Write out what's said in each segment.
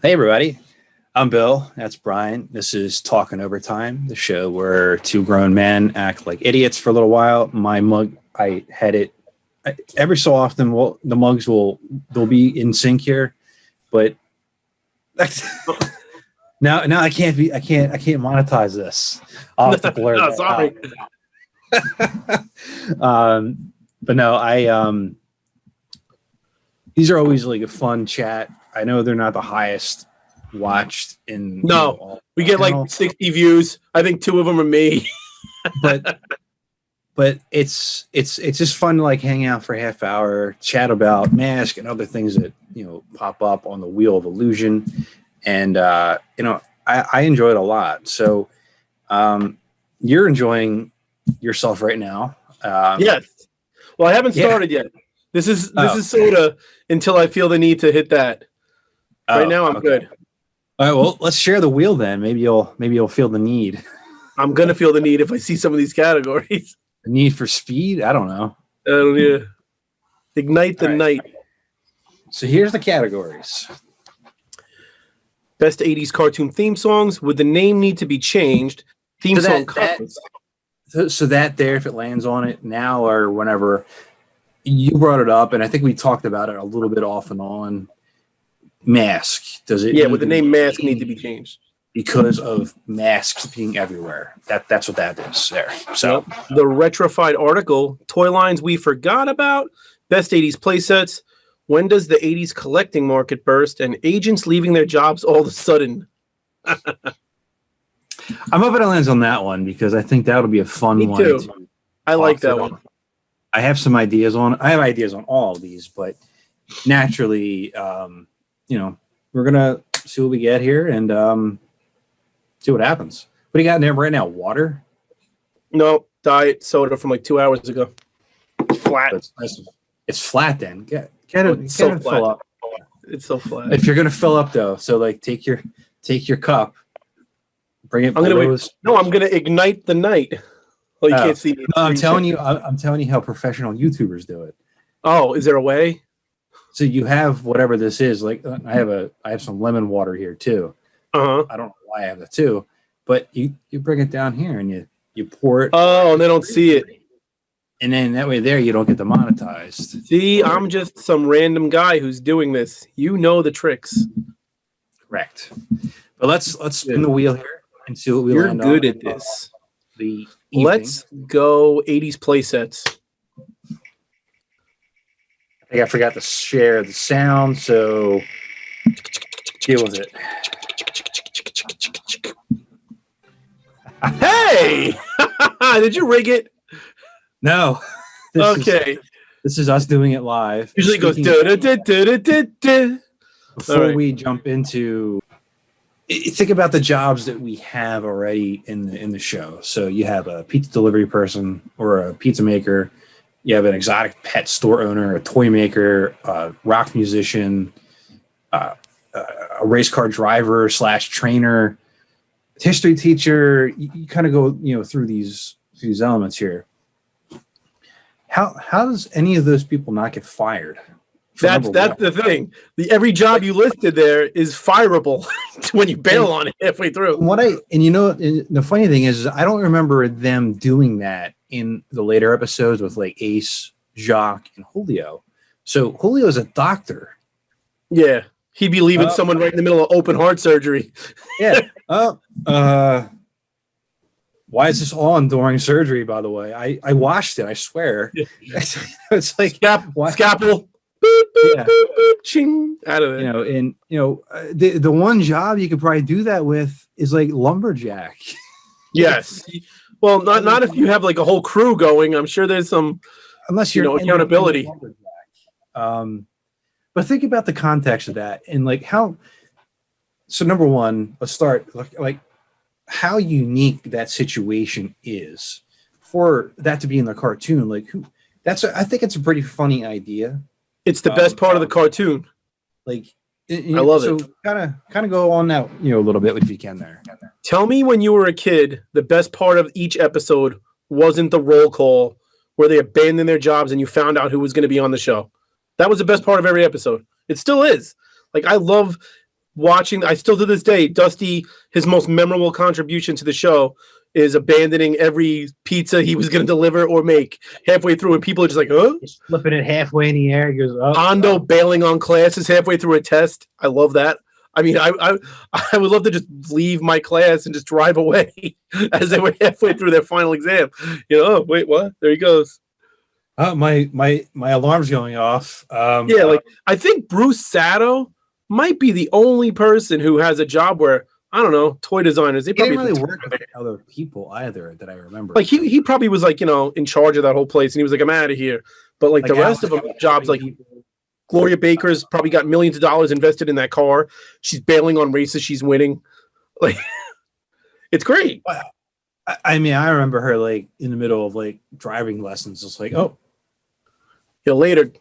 Hey, everybody. I'm Bill. That's Brian. This is Talkin Overtime, the show where two grown men act like idiots for a little while. My mug, I had it every so often. Well, the mugs they'll be in sync here, but now I can't monetize this. I'll have to blur that sorry. out. But no, these are always like a fun chat. I know they're not the highest watched in. No, we get like 60 views. I think 2 of them are me. but it's just fun to like hang out for a half hour, chat about Mask and other things that pop up on the Wheel of Illusion, and I enjoy it a lot. So you're enjoying yourself right now. Yes. Well, I haven't started yet. This is sort of until I feel the need to hit that. Right now, I'm good. All right, well, let's share the wheel then. Maybe you'll feel the need. I'm gonna feel the need if I see some of these categories. The need for speed? I don't know. Yeah. Ignite the night. So here's the categories. Best 80s cartoon theme songs. Would the name need to be changed? Theme song covers. So that there, if it lands on it now or whenever, you brought it up, and I think we talked about it a little bit off and on. Mask. Does it? Yeah, would the name Mask need to be changed? Because of masks being everywhere. That's what that is there. So the retrified article, toy lines we forgot about, best 80s playsets, when does the 80s collecting market burst, and agents leaving their jobs all of a sudden? I'm hoping it lands on that one because I think that'll be a fun one. Me too. I like that one. I have some ideas on all of these, but naturally, we're gonna see what we get here and see what happens. What do you got in there right now? Water? No, diet soda from like 2 hours ago. Flat. It's flat then. Get it fill up. It's so flat. If you're gonna fill up though, so like take your cup, bring it. I'm gonna ignite the night. Well, you can't see me. No, I'm telling you how professional YouTubers do it. Oh, is there a way? So you have whatever this is. Like I have some lemon water here too. Uh-huh. I don't know why I have that too, but you bring it down here and you pour it. Oh, and they don't see it. And then that way there you don't get demonetized. See, I'm just some random guy who's doing this. You know the tricks. Correct. But let's spin the wheel here and see what we land on. You're good at this. The Let's go 80s playsets. I think I forgot to share the sound, so deal with it. Hey! Did you rig it? No. Okay. This is us doing it live. Usually it goes da-da-da-da-da-da. Before we jump into, think about the jobs that we have already in the show. So you have a pizza delivery person or a pizza maker. You have an exotic pet store owner, a toy maker, a rock musician, a race car driver / trainer, history teacher. You kind of go through these elements here. How does any of those people not get fired? That's the thing. Every job you listed there is fireable when you bail on it halfway through. The funny thing is I don't remember them doing that in the later episodes with like Ace, Jacques, and Julio. So Julio's a doctor. Yeah. He'd be leaving someone right in the middle of open heart surgery. Yeah. Why is this on during surgery, by the way? I watched it, I swear. It's like scalpel. Boop, boop, boop, boop, ching, out of it. The one job you could probably do that with is like lumberjack. Yes. Well, not if you have like a whole crew going. I'm sure there's some, unless you're accountability. But think about the context of that and like how. So number one, let's start like how unique that situation is for that to be in the cartoon. Like I think it's a pretty funny idea. It's the best part of the cartoon. Like I love it. So kind of go on that, a little bit if you can there. Tell me when you were a kid, the best part of each episode wasn't the roll call where they abandoned their jobs and you found out who was going to be on the show. That was the best part of every episode. It still is. Like I love watching. I still to this day, Dusty, his most memorable contribution to the show is abandoning every pizza he was going to deliver or make halfway through, and people are just like, "Huh?" Just flipping it halfway in the air. He goes, "Oh." Hondo bailing on classes halfway through a test. I love that. I mean, I would love to just leave my class and just drive away as they were halfway through their final exam. You know, oh, wait, what? There he goes. My alarm's going off. Yeah, like I think Bruce Sato might be the only person who has a job where, I don't know, toy designers. They he didn't probably really work with other people either that I remember. like he probably was like, you know, in charge of that whole place, and he was like, I'm out of here. But like the rest of them jobs, like Gloria Baker's probably got millions of dollars invested in that car. She's bailing on races she's winning. Like, it's great. I mean, I remember her like in the middle of like driving lessons. It's like, oh, Yeah, later.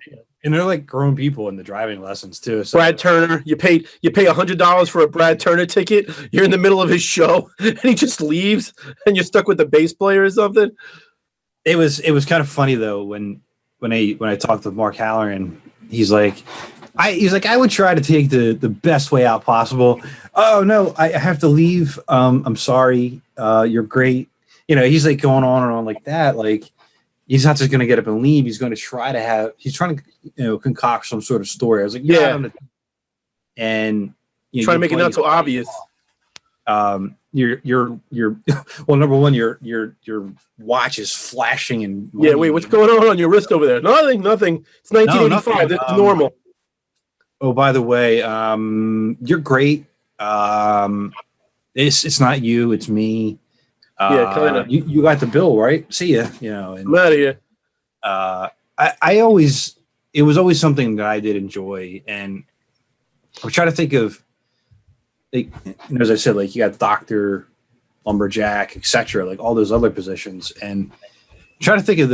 and they're like grown people in the driving lessons too. So Brad Turner, you pay $100 for a Brad Turner ticket. You're in the middle of his show, and he just leaves, and you're stuck with the bass player or something. it was kind of funny though when I talked with Mark Halloran, he's like I would try to take the best way out possible. Oh no, I have to leave. I'm sorry. You're great. You know, he's like going on and on like that. Like he's not just going to get up and leave. He's going to try to he's trying to, concoct some sort of story. I was like, yeah. And Trying to make it not so obvious. You're well, number one, your watch is flashing and Yeah, wait, what's going on your wrist over there? Nothing. It's 1985. That's normal. Oh, by the way, you're great. It's not you, it's me. Yeah, kind of. You got the bill, right? See ya. You know, and I'm out of here. It was always something that I did enjoy, and I'm trying to think of, like, as I said, like you got doctor, lumberjack, etc., like all those other positions, and I'm trying to think of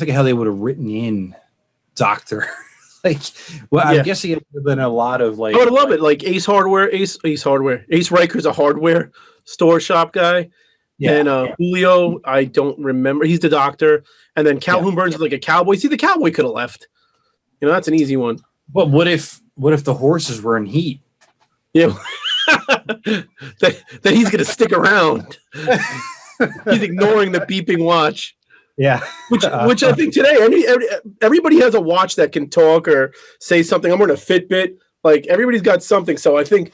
how they would have written in doctor. Like, well, I'm guessing it would have been a lot of like. I would love it. Like Ace Hardware. Ace Riker's a hardware store shop guy. Yeah. And Julio, I don't remember. He's the doctor. And then Calhoun Burns is like a cowboy. See, the cowboy could have left. You know, that's an easy one. But what if the horses were in heat? Yeah. that he's going to stick around. He's ignoring the beeping watch. Yeah. Which I think today, everybody has a watch that can talk or say something. I'm wearing a Fitbit. Like, everybody's got something. So I think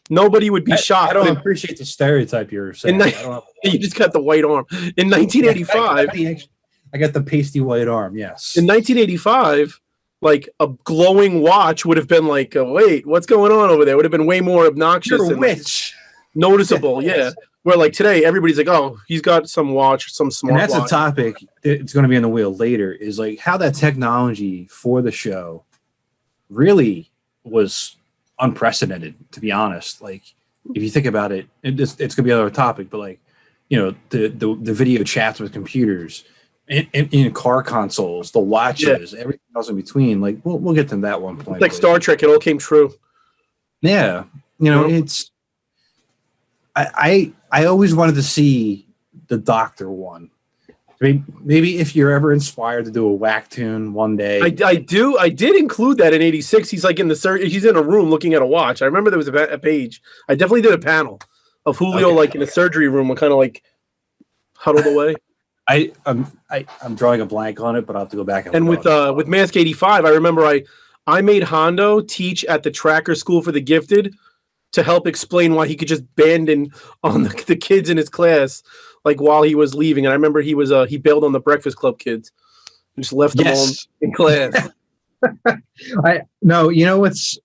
nobody would be shocked. I don't appreciate the stereotype you're saying. You just got the white arm. In 1985. I got the pasty white arm, yes. In 1985, like, a glowing watch would have been like, wait, what's going on over there? It would have been way more obnoxious. You're a and witch. Noticeable, yeah. Where like today, everybody's like, "Oh, he's got some watch, some smart." And that's watch. a topic that's going to be on the wheel later. Is like how that technology for the show really was unprecedented. To be honest, like if you think about it, it's going to be another topic. But like, you know, the video chats with computers, in car consoles, the watches, everything else in between. Like we'll get to that one point. It's like Star Trek, it all came true. Yeah, you know, it's. I always wanted to see the Doctor one. Maybe if you're ever inspired to do a Wack tune one day. I did include that in '86. He's like he's in a room looking at a watch. I remember there was a page. I definitely did a panel of Julio like in a surgery room, kind of like huddled away. I'm drawing a blank on it, but I'll have to go back and with Mask 85, I remember I made Hondo teach at the Tracker School for the Gifted to help explain why he could just abandon on the kids in his class, like while he was leaving. And I remember he bailed on the Breakfast Club kids and just left them all in class. No, you know what's,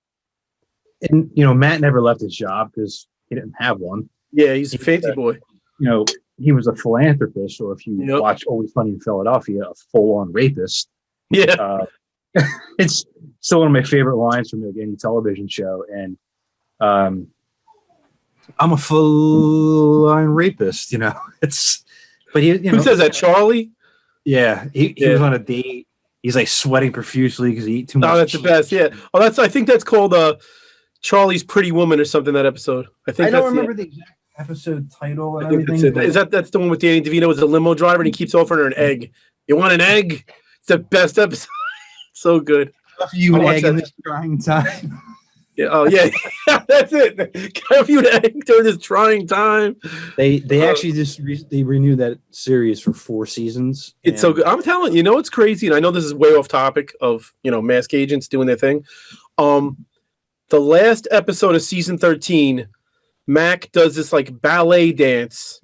and you know Matt never left his job because he didn't have one. Yeah, he's a fancy boy. You know, he was a philanthropist, or if you watch Always Sunny in Philadelphia, a full-on rapist. Yeah, it's still one of my favorite lines from like any television show, and. I'm a full-on rapist, you know. But who says that? Charlie? Yeah, he was on a date. He's like sweating profusely because he ate too much. Oh, that's cheese. the best. Yeah. Oh, I think that's called Charlie's Pretty Woman or something. That episode. I don't remember the exact episode title and everything. That's the one with Danny DeVito as a limo driver and he keeps offering her an egg. You want an egg? It's the best episode. So good. You an egg in this trying time. Yeah, oh yeah, that's it. Kind of you during this trying time. They actually just they renewed that series for 4 seasons. It's so good. I'm telling you, it's crazy, and I know this is way off topic of mask agents doing their thing. The last episode of season 13, Mac does this like ballet dance,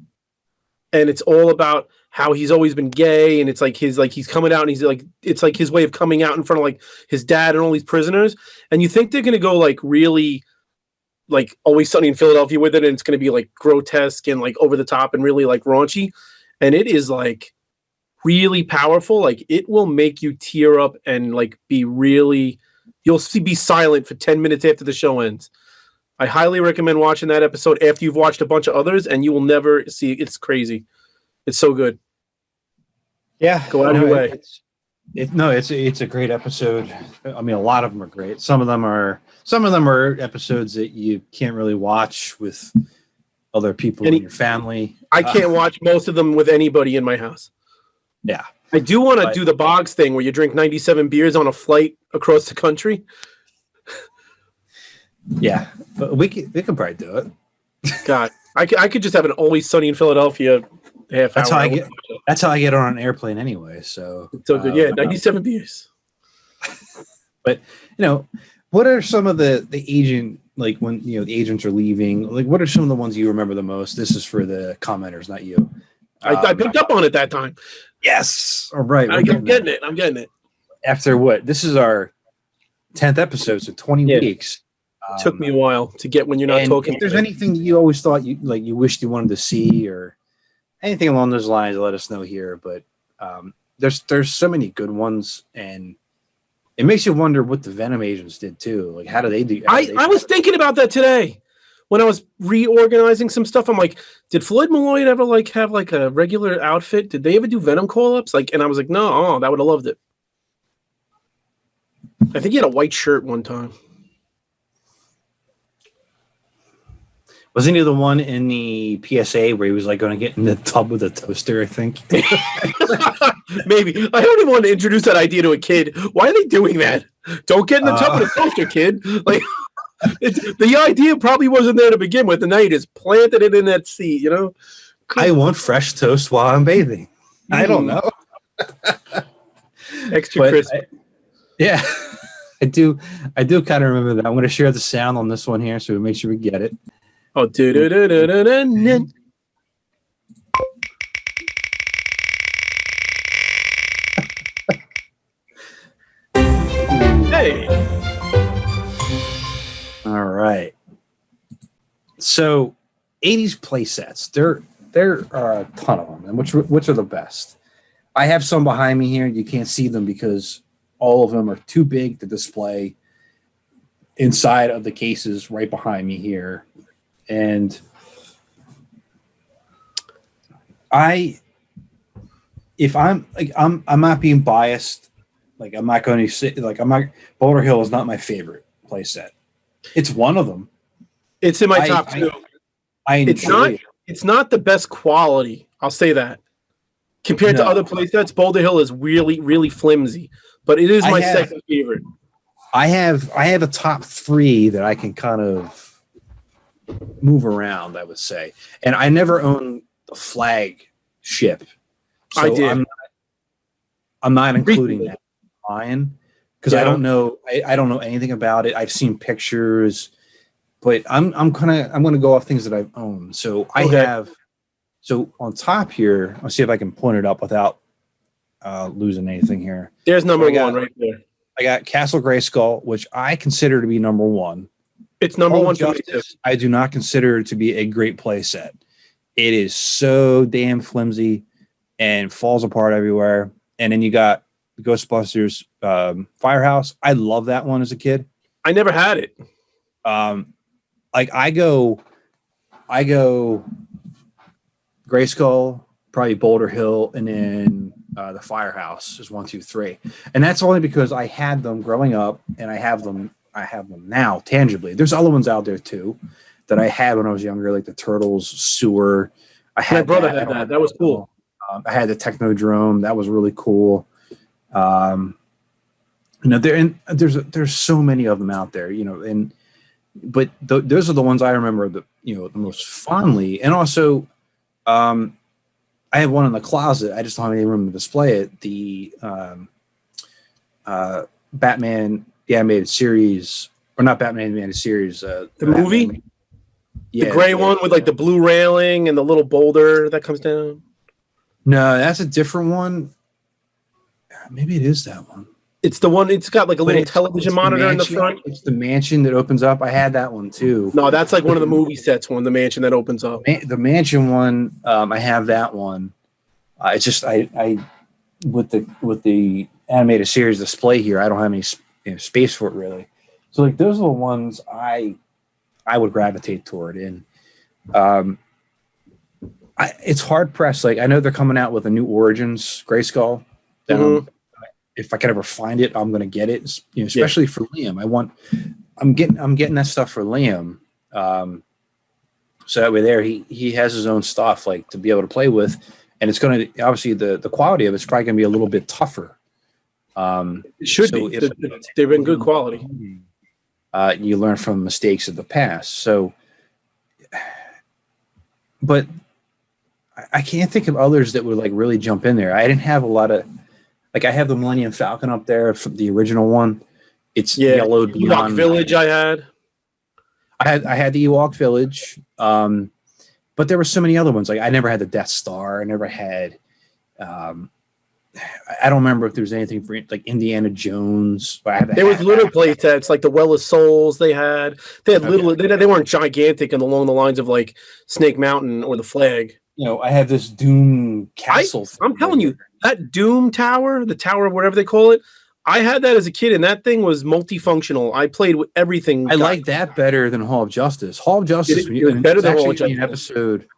and it's all about how he's always been gay, and it's like he's coming out, and he's like it's like his way of coming out in front of like his dad and all these prisoners. And you think they're gonna go like really like Always Sunny in Philadelphia with it, and it's gonna be like grotesque and like over the top and really like raunchy, and it is like really powerful. Like it will make you tear up and like be really. You'll be silent for 10 minutes after the show ends. I highly recommend watching that episode after you've watched a bunch of others, and you will never see. It's crazy. It's so good. Yeah, go out of your way. It's a great episode. I mean, a lot of them are great. Some of them are episodes that you can't really watch with other people in your family. I can't watch most of them with anybody in my house. Yeah, I do want to do the Boggs thing where you drink 97 beers on a flight across the country. Yeah, but we could probably do it. God, I could just have an Always Sunny in Philadelphia half that's hour. That's how I get on an airplane anyway. So good. Yeah, 97 beers. But what are some of the agent, like when the agents are leaving? Like, what are some of the ones you remember the most? This is for the commenters, not you. I picked up on it that time. Yes. All right. I'm getting it. After what? This is our 10th episode, so 20 weeks. Took me a while to get when you're not talking. If there's anything that you always thought you wished you wanted to see or anything along those lines, let us know here. But there's so many good ones, and it makes you wonder what the Venom agents did too. Like, how do they do? I was thinking about that today when I was reorganizing some stuff. I'm like, did Floyd Malloy ever like have like a regular outfit? Did they ever do Venom call-ups? Like, and I was like, no, that would have loved it. I think he had a white shirt one time. Wasn't he the one in the PSA where he was like going to get in the tub with a toaster? I think. Maybe. I heard him want to introduce that idea to a kid. Why are they doing that? Don't get in the tub with a toaster, kid. Like, the idea probably wasn't there to begin with, and now you just planted it in that seat. I want fresh toast while I'm bathing. I don't know. Extra crispy. Yeah, I do kind of remember that. I'm going to share the sound on this one here, so we make sure we get it. Oh, do-do-do-do-do-do-do. Hey. All right. So, 80s play sets. There are a ton of them, and which are the best? I have some behind me here. You can't see them because all of them are too big to display inside of the cases right behind me here. And I'm not being biased. Like, I'm not going to say, like, Boulder Hill is not my favorite play set. It's one of them. It's in my top two. I enjoy it. It's not the best quality. I'll say that. Compared to other play sets, Boulder Hill is really, really flimsy. But it is my second favorite. I have a top 3 that I can kind of move around, I would say. And I never owned the flag ship. So I did. I'm not including that line because I don't know. I don't know anything about it. I've seen pictures, but I'm gonna go off things that I've owned. So I have. So on top here, I'll see if I can point it up without losing anything here. There's number 1 right there. I got Castle Grayskull, which I consider to be number 1. It's number 1 for me too. I do not consider it to be a great play set. It is so damn flimsy and falls apart everywhere. And then you got Ghostbusters Firehouse. I love that one as a kid. I never had it. Like I go Grayskull, probably Boulder Hill, and then the Firehouse is 1, 2, 3. And that's only because I had them growing up, and I have them now tangibly. There's other ones out there too that I had when I was younger, like the Turtles Sewer. My brother had that. That was cool. I had the Technodrome. That was really cool. There's so many of them out there, and but those are the ones I remember the most fondly. And also, I have one in the closet. I just don't have any room to display it. The Batman, the animated series, or not Batman animated series. The movie? Batman, yeah, the gray one with like the blue railing and the little boulder that comes down? No, that's a different one. Maybe it is that one. It's the one. It's got like a little television monitor in the front. It's the mansion that opens up. I had that one too. No, that's like one of the movie sets. The mansion that opens up. The mansion one. I have that one. It's just I with the animated series display here, I don't have any space for it really. So like those are the ones I would gravitate toward. And it's hard pressed. Like I know they're coming out with a new Origins Grayskull. If I can ever find it, I'm going to get it. Especially for Liam. I'm getting that stuff for Liam. So that way, there he has his own stuff like to be able to play with, and it's going to obviously the quality of it's probably going to be a little bit tougher. It should be. They've been good quality. You learn from mistakes of the past. So, but I can't think of others that would like really jump in there. I didn't have a lot of. Like I have the Millennium Falcon up there from the original one. It's yellowed beyond. Ewok Village I had the Ewok Village, but there were so many other ones. Like I never had the Death Star. I never had. I don't remember if there was anything for like Indiana Jones. There was little play sets like the Well of Souls. They had little. They weren't gigantic and along the lines of like Snake Mountain or the Flag. I have this Doom castle. I'm telling you, that Doom Tower, the tower, whatever they call it, I had that as a kid, and that thing was multifunctional. I played with everything. I like that better than Hall of Justice. Hall of Justice is better than Hall of Justice. An episode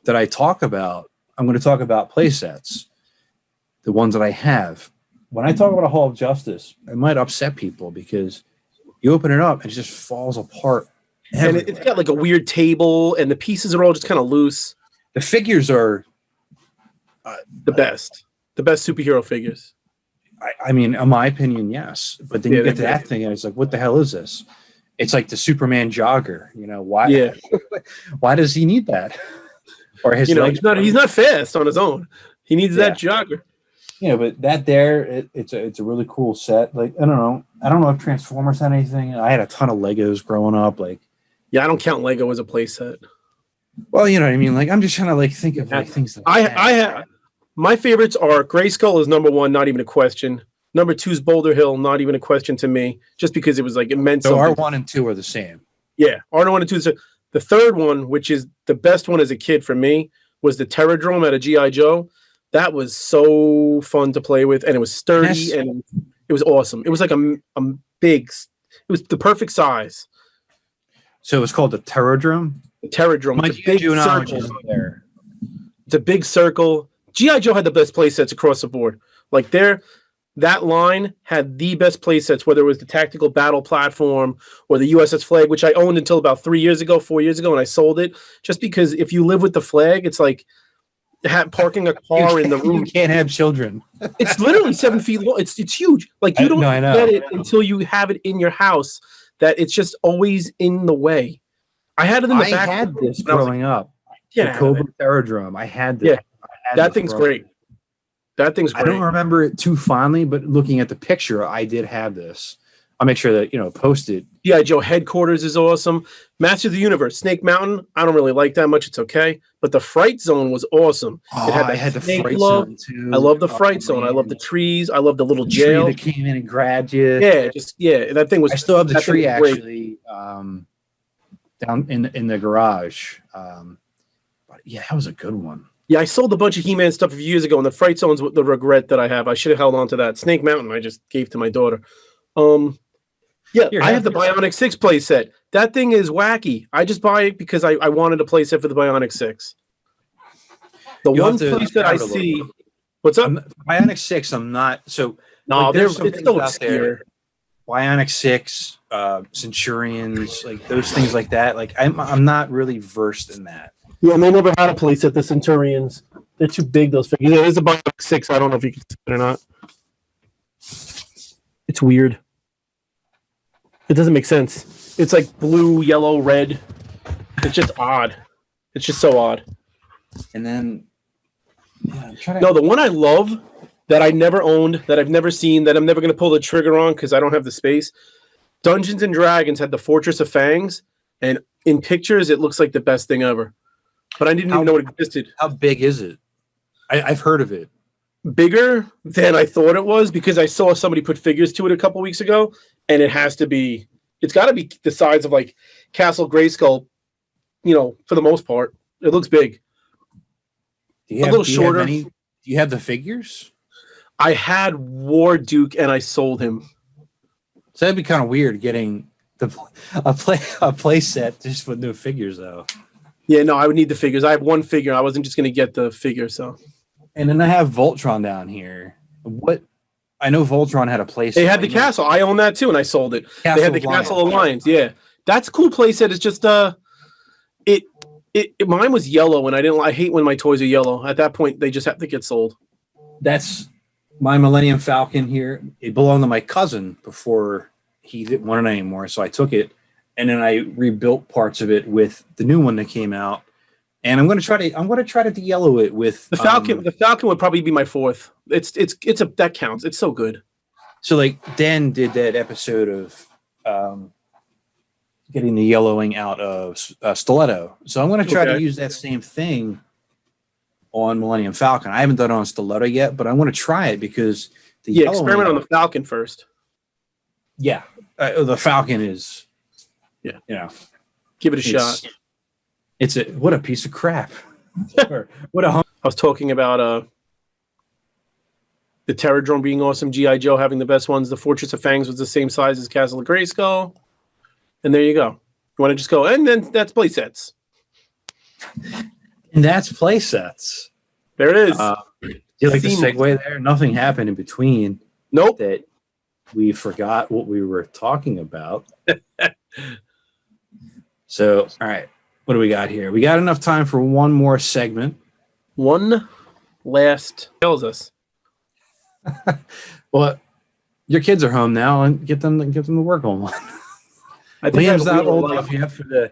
that I talk about. I'm going to talk about play sets, the ones that I have. When I talk about a Hall of Justice, it might upset people because you open it up and it just falls apart. And it's got like a weird table, and the pieces are all just kind of loose. The figures are the best superhero figures. I mean, in my opinion, yes. But then you get to that thing, and it's like, what the hell is this? It's like the Superman jogger. Why? Yeah. Why does he need that? Or his legs? He's not fast on his own. He needs that jogger. But that there, it's a really cool set. Like I don't know if Transformers had anything. I had a ton of Legos growing up. Like, I don't count Lego as a play set. Well, you know what I mean. Like I'm just trying to like think of like things that I have. My favorites are Grayskull is number one, not even a question. Number two is Boulder Hill, not even a question to me, just because it was like immense. So R1 and 2 are the same. Yeah, R1 and 2. So the third one, which is the best one as a kid for me, was the Terradrome out of G.I. Joe. That was so fun to play with, and it was sturdy and it was awesome. It was like a big. It was the perfect size. So it was called the Terradrome. Terradrome. It's a big circle there. It's a big circle. G.I. Joe had the best play sets across the board. Like that line had the best play sets, whether it was the tactical battle platform or the USS Flag, which I owned until about 4 years ago, and I sold it. Just because if you live with the Flag, it's like parking a car in the room. You can't have children. It's literally 7 feet long. It's huge. Like you don't get it until you have it in your house. That it's just always in the way. I had it in the back. I had this growing up. The Cobra Terradrome. I had this. Yeah, that thing's great. That thing's great. I don't remember it too fondly, but looking at the picture, I did have this. I'll make sure that, post it. G.I. Joe Headquarters is awesome. Master of the Universe, Snake Mountain, I don't really like that much. It's okay. But the Fright Zone was awesome. Oh, I had the Fright Zone too. I love the Fright Zone. I love the trees. I love the little jail. Tree that came in and grabbed you. Yeah, that thing was. I still have the tree actually down in the garage. But yeah, that was a good one. Yeah, I sold a bunch of He-Man stuff a few years ago, and the Fright Zone's the regret that I have. I should have held on to that. Snake Mountain, I just gave to my daughter. I have the Bionic 6 play set. That thing is wacky. I just buy it because I wanted a play set for the Bionic 6. The one place that I see... What's up? Bionic 6, I'm not... So, no, it's still obscure. Bionic 6, Centurions, like those things like that. Like, I'm not really versed in that. Yeah, and they never had a place at the Centurions. They're too big, those figures. There is a Bionic 6. I don't know if you can see it or not. It's weird. It doesn't make sense. It's like blue, yellow, red. It's just odd. It's just so odd. And then, No, the one I love that I never owned, that I've never seen, that I'm never going to pull the trigger on because I don't have the space. Dungeons and Dragons had the Fortress of Fangs, and in pictures, it looks like the best thing ever. But I didn't even know it existed. How big is it? I've heard of it. Bigger than I thought it was because I saw somebody put figures to it a couple weeks ago, and it's got to be the size of like Castle Grayskull, for the most part. It looks big. A little shorter. Do you have the figures? I had War Duke and I sold him. So that'd be kind of weird getting a play set just with no figures, though. Yeah, no, I would need the figures. I have one figure. I wasn't just going to get the figure, so. And then I have Voltron down here. I know Voltron had a play set. They had the castle. I own that too, and I sold it. They had the Castle Alliance. Yeah, that's a cool play set. It's just mine was yellow, and I hate when my toys are yellow. At that point, they just have to get sold. That's my Millennium Falcon here. It belonged to my cousin before he didn't want it anymore, so I took it, and then I rebuilt parts of it with the new one that came out. And I'm going to try to de-yellow it with the Falcon. The Falcon would probably be my fourth. That counts. It's so good. So like Dan did that episode of getting the yellowing out of Stiletto. So I'm going to try to use that same thing on Millennium Falcon. I haven't done it on Stiletto yet, but I want to try it because experiment on the Falcon first. Yeah, the Falcon is. Yeah, give it a shot. What a piece of crap. I was talking about the Terrordrome being awesome, G.I. Joe having the best ones, the Fortress of Fangs was the same size as Castle of Grayskull. And there you go. You want to just go, and then that's play sets. And that's play sets. There it is. Do you like the segue there? Nothing happened in between. Nope. That we forgot what we were talking about. So, all right. What do we got here? We got enough time for one more segment. One last tells us. Well, your kids are home now, and get them to work on one. Liam's not old enough yet for the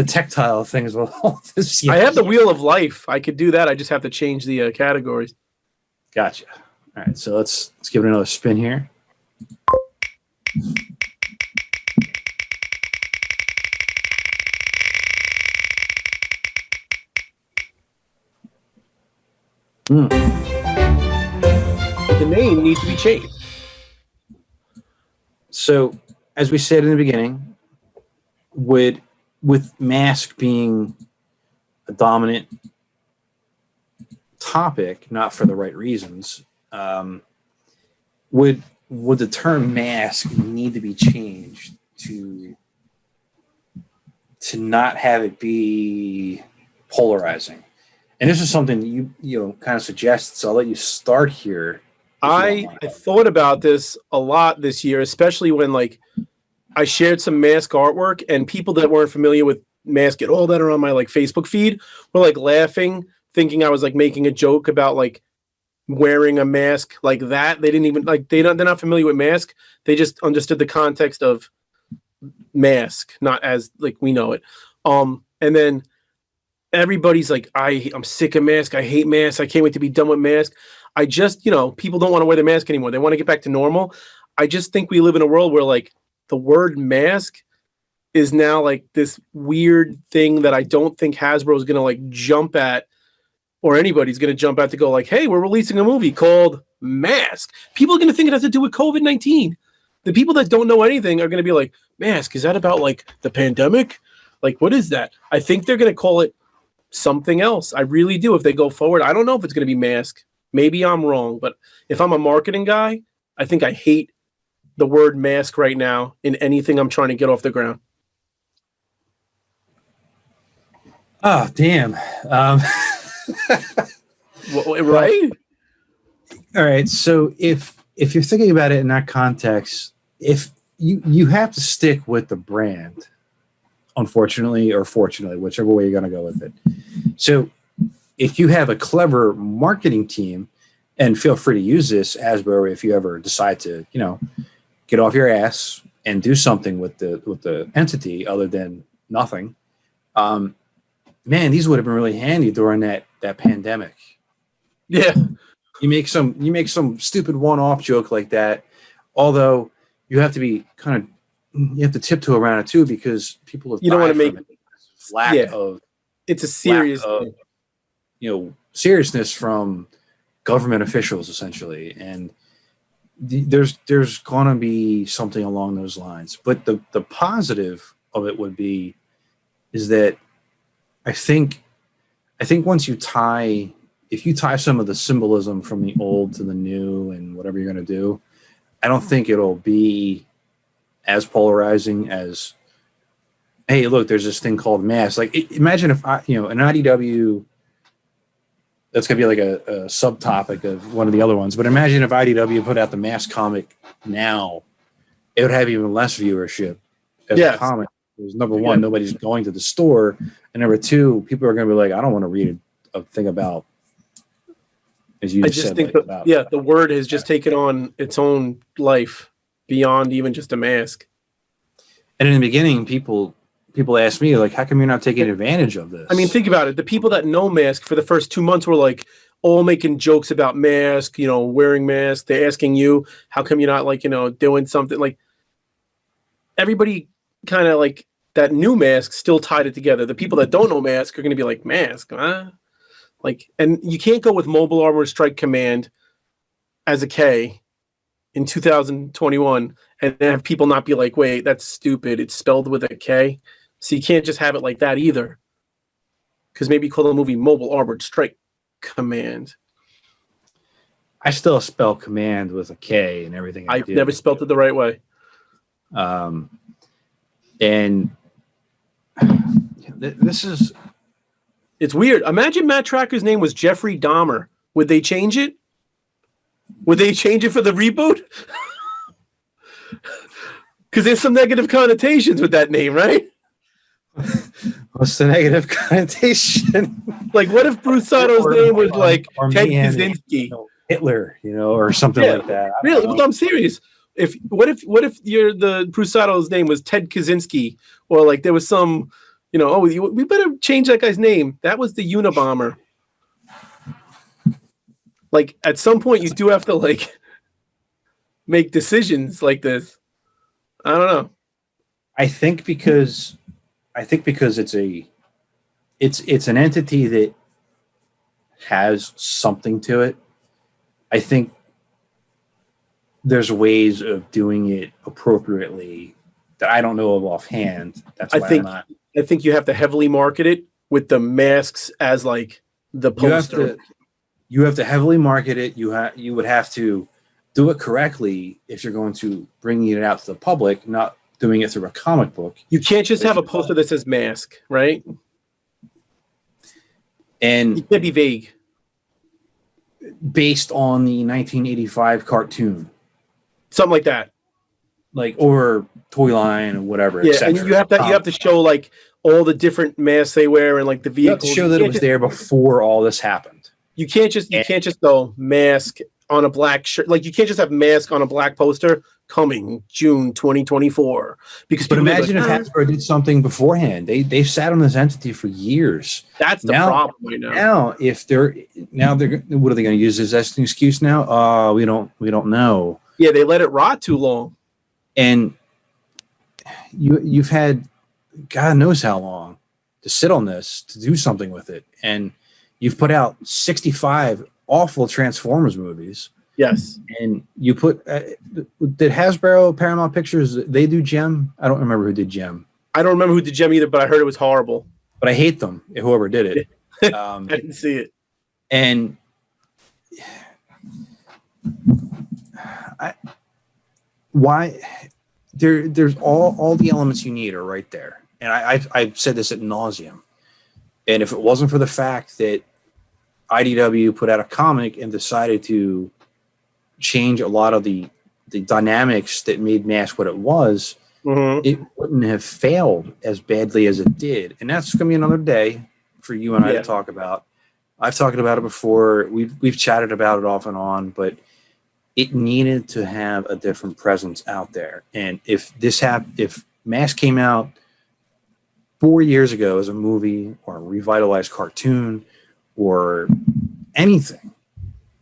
tactile things. I have the Wheel of Life. I could do that. I just have to change the categories. Gotcha. All right, so let's give it another spin here. The name needs to be changed. So, as we said in the beginning, with mask being a dominant topic, not for the right reasons, would the term mask need to be changed to not have it be polarizing? And this is something that you kind of suggest, so I'll let you start here. I thought about this a lot this year, especially when I shared some mask artwork, and people that weren't familiar with mask at all that are on my Facebook feed were laughing, thinking I was making a joke about wearing a mask like that. They didn't even they're not familiar with mask. They just understood the context of mask, not as we know it. And then everybody's I'm sick of mask. I hate mask. I can't wait to be done with mask. I just, people don't want to wear the mask anymore. They want to get back to normal. I just think we live in a world where the word mask is now this weird thing that I don't think Hasbro is going to jump at, or anybody's going to jump at to go hey, we're releasing a movie called Mask. People are going to think it has to do with COVID-19. The people that don't know anything are going to be Mask, is that about the pandemic? What is that? I think they're going to call it something else. I really do. If they go forward, I don't know if it's going to be Mask. Maybe I'm wrong, but if I'm a marketing guy, I think I hate the word mask right now in anything I'm trying to get off the ground. Oh, damn. Right? All right. So if you're thinking about it in that context, if you have to stick with the brand, unfortunately or fortunately, whichever way you're going to go with it. So if you have a clever marketing team, and feel free to use this, Hasbro, if you ever decide to, get off your ass and do something with the entity other than nothing, man, these would have been really handy during that pandemic. Yeah. You make some stupid one-off joke like that, although you have to be you have to tiptoe around it too, because people have You don't want to make it's a serious thing. Seriousness from government officials, essentially, and there's going to be something along those lines. But the positive of it is that I think once if you tie some of the symbolism from the old to the new and whatever you're going to do, I don't think it'll be as polarizing as, hey, look, there's this thing called mask. Like, imagine if an IDW, that's going to be like a subtopic of one of the other ones, but imagine if IDW put out the mask comic now, it would have even less viewership as a comic. Because number one, nobody's going to the store, and number two, people are going to be like, I don't want to read a thing about, as you just said. The word has just taken on its own life beyond even just a mask. And in the beginning, people ask me, like, how come you're not taking advantage of this? I mean, think about it. The people that know mask for the first 2 months were like all making jokes about mask, wearing mask. They're asking you, how come you're not like, doing something? Like, everybody kind of like that new mask still tied it together. The people that don't know mask are going to be like, mask, huh? Like, and you can't go with Mobile Armored Strike Command as a K in 2021 and have people not be like, wait, that's stupid. It's spelled with a K. So you can't just have it like that either. Because maybe call the movie Mobile Armored Strike Command. I still spell command with a K and everything. I've never spelled it the right way. And this is... It's weird. Imagine Matt-Trakker's name was Jeffrey Dahmer. Would they change it? Would they change it for the reboot? Because there's some negative connotations with that name, right? What's the negative connotation? Like, what if Bruce Sato's name was like Ted Kaczynski? Hitler, or something like that. Really? Well, I'm serious. What if the Bruce Sato's name was Ted Kaczynski, or like there was some, we better change that guy's name. That was the Unabomber. Like, at some point, you do have to like make decisions like this. I don't know. I think because it's an entity that has something to it. I think there's ways of doing it appropriately that I don't know of offhand. That's why I think you have to heavily market it with the masks as like the poster. You have to heavily market it. You would have to do it correctly if you're going to bring it out to the public, not doing it through a comic book. You can't just have a poster that says mask, right? And you can't be vague. Based on the 1985 cartoon. Something like that. Like, or toy line or whatever. Yeah, and you have to show like all the different masks they wear and like the vehicles. You have to show that it was there before all this happened. You can't just go mask on a black shirt. Like, you can't just have mask on a black poster coming June 2024. But imagine if Hasbro did something beforehand. They've sat on this entity for years. That's the problem right now. Now, what are they going to use as an excuse now? We don't know. Yeah, they let it rot too long. And you've had God knows how long to sit on this, to do something with it. And you've put out 65 awful Transformers movies. Yes. And you put did Hasbro, Paramount Pictures, they do Gem? I don't remember who did Gem. I don't remember who did Gem either, but I heard it was horrible. But I hate them, whoever did it. I didn't see it. And there's all the elements you need are right there. And I've said this ad nauseum. And if it wasn't for the fact that IDW put out a comic and decided to change a lot of the dynamics that made Mask what it was, it wouldn't have failed as badly as it did. And that's going to be another day for you and I to talk about. I've talked about it before. We've chatted about it off and on, but it needed to have a different presence out there. And if Mask came out 4 years ago as a movie or a revitalized cartoon or anything,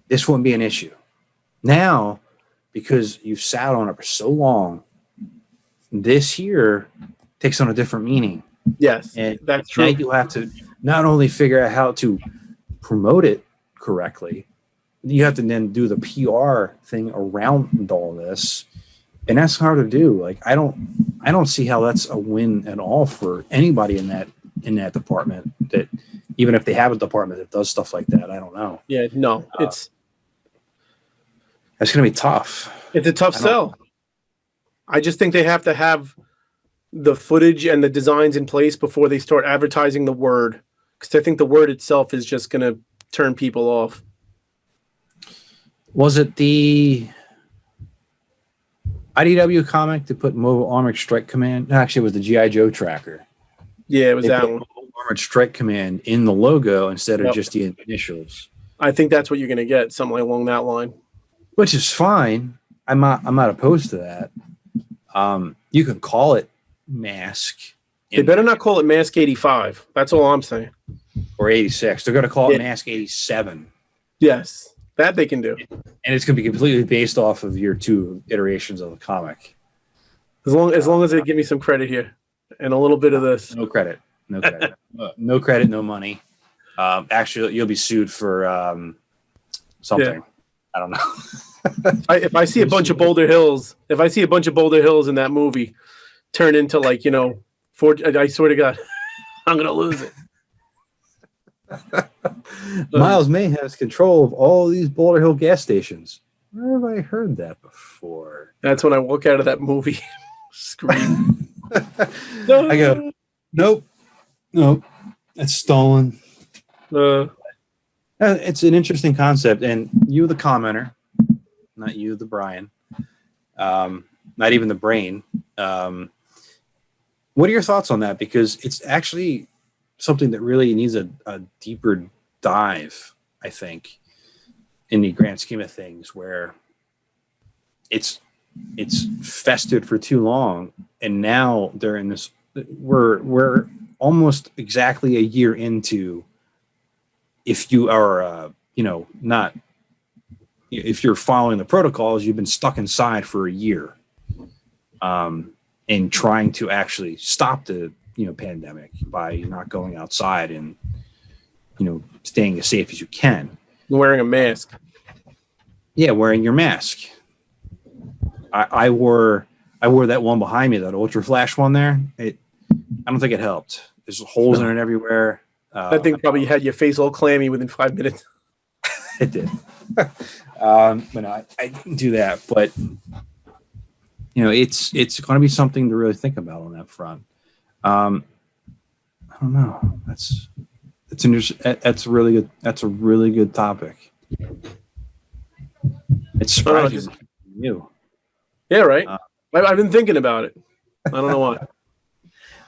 this wouldn't be an issue. Now, because you've sat on it for so long, this here takes on a different meaning. Yes, And that's true. now you have to not only figure out how to promote it correctly, you have to then do the PR thing around all this, and that's hard to do. Like I don't see how that's a win at all for anybody in that department. That even if they have a department that does stuff like that, I don't know. Yeah, no, That's going to be tough. It's a tough sell. I just think they have to have the footage and the designs in place before they start advertising the word, because I think the word itself is just going to turn people off. Was it the IDW comic to put Mobile Armored Strike Command? No, actually, it was the G.I. Joe tracker. Yeah, it was that one. Mobile Armored Strike Command in the logo instead of just the initials. I think that's what you're going to get, something along that line. Which is fine. I'm not opposed to that. You can call it Mask. They better not call it Mask 85. That's all I'm saying. Or 86. They're going to call it Mask 87. Yes. That they can do. And it's going to be completely based off of your 2 iterations of the comic. As long as they give me some credit here and a little bit of this. No credit. No credit. No credit, no money. Actually, you'll be sued for something. Yeah. I don't know. If I see a bunch of Boulder Hills in that movie turn into I swear to God, I'm going to lose it. Miles May has control of all these Boulder Hill gas stations. Where have I heard that before? That's when I walk out of that movie. Scream. I go, nope. It's stolen. It's an interesting concept. And you, the commenter, not you, the Brian, not even the brain. What are your thoughts on that? Because it's actually something that really needs a deeper dive, I think, in the grand scheme of things, where it's festered for too long, and now they're in this. We're almost exactly a year into. If you are, not if you're following the protocols, you've been stuck inside for a year, and trying to actually stop the pandemic by not going outside and staying as safe as you can. Wearing a mask. Yeah, wearing your mask. I wore that one behind me, that Ultra Flash one there. I don't think it helped. There's holes in it everywhere. That thing probably had your face all clammy within 5 minutes. It did. But no, I didn't do that. But it's going to be something to really think about on that front. I don't know. That's a really good. That's a really good topic. It's surprising you. Yeah, right. I've been thinking about it. I don't know why.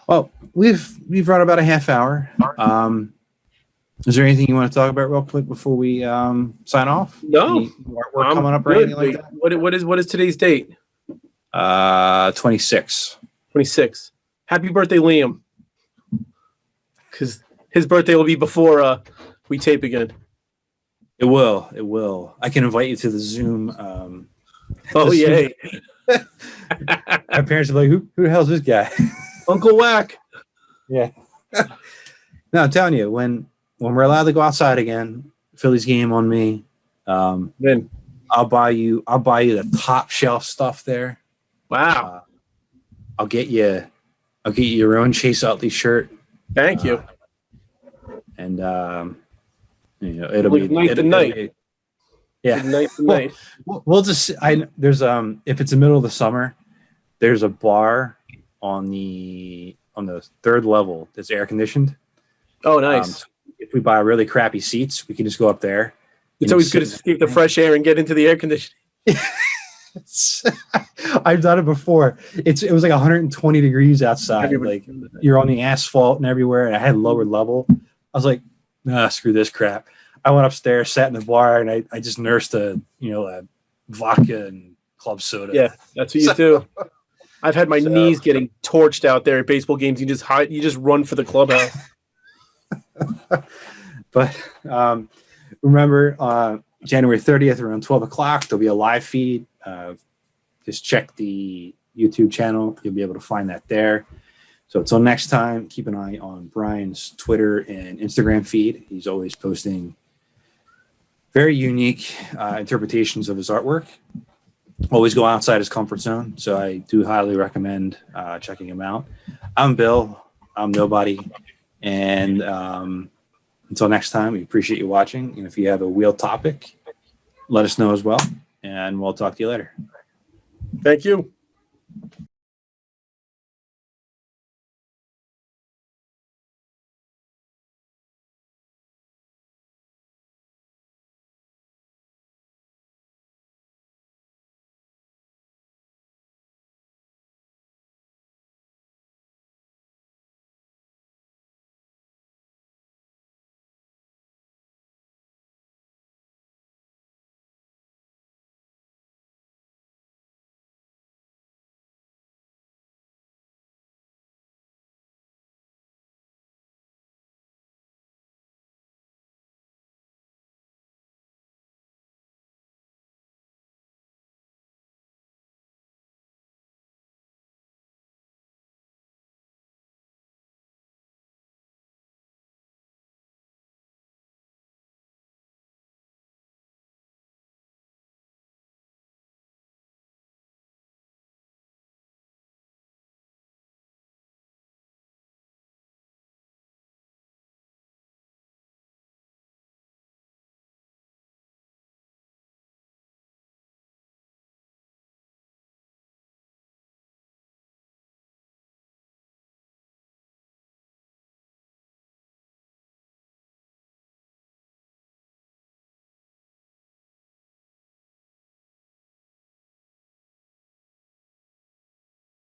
Well, we've run about a half hour. Is there anything you want to talk about real quick before we sign off? No, any artwork coming up or anything like that? What is today's date? 26. 26. Happy birthday, Liam. Because his birthday will be before we tape again. It will. I can invite you to the Zoom. Yay. My parents are like, who the hell's this guy? Uncle Wack. Yeah. No, I'm telling you, when we're allowed to go outside again, Phillies game on me. Then I'll buy you the top shelf stuff there. Wow. I'll get you your own Chase Utley shirt. Thank you. And it'll be night to night. Yeah. Night to night. We'll just there's if it's the middle of the summer, there's a bar on the 3rd level that's air conditioned. Oh, nice. If we buy really crappy seats, we can just go up there. It's always good to escape the fresh air and get into the air conditioning. I've done it before. It was like 120 degrees outside. Like you're on the asphalt and everywhere, and I had lower level. I was like, nah, screw this crap. I went upstairs, sat in the bar, and I just nursed a vodka and club soda. Yeah, that's what you do. I've had my knees getting torched out there at baseball games. You just run for the clubhouse. But remember, January 30th around 12 o'clock, there'll be a live feed. Just check the YouTube channel. You'll be able to find that there. So until next time, keep an eye on Brian's Twitter and Instagram feed. He's always posting very unique interpretations of his artwork. Always go outside his comfort zone. So I do highly recommend checking him out. I'm Bill. I'm Nobody. And until next time, we appreciate you watching. And if you have a wheel topic, let us know as well. And we'll talk to you later. Thank you.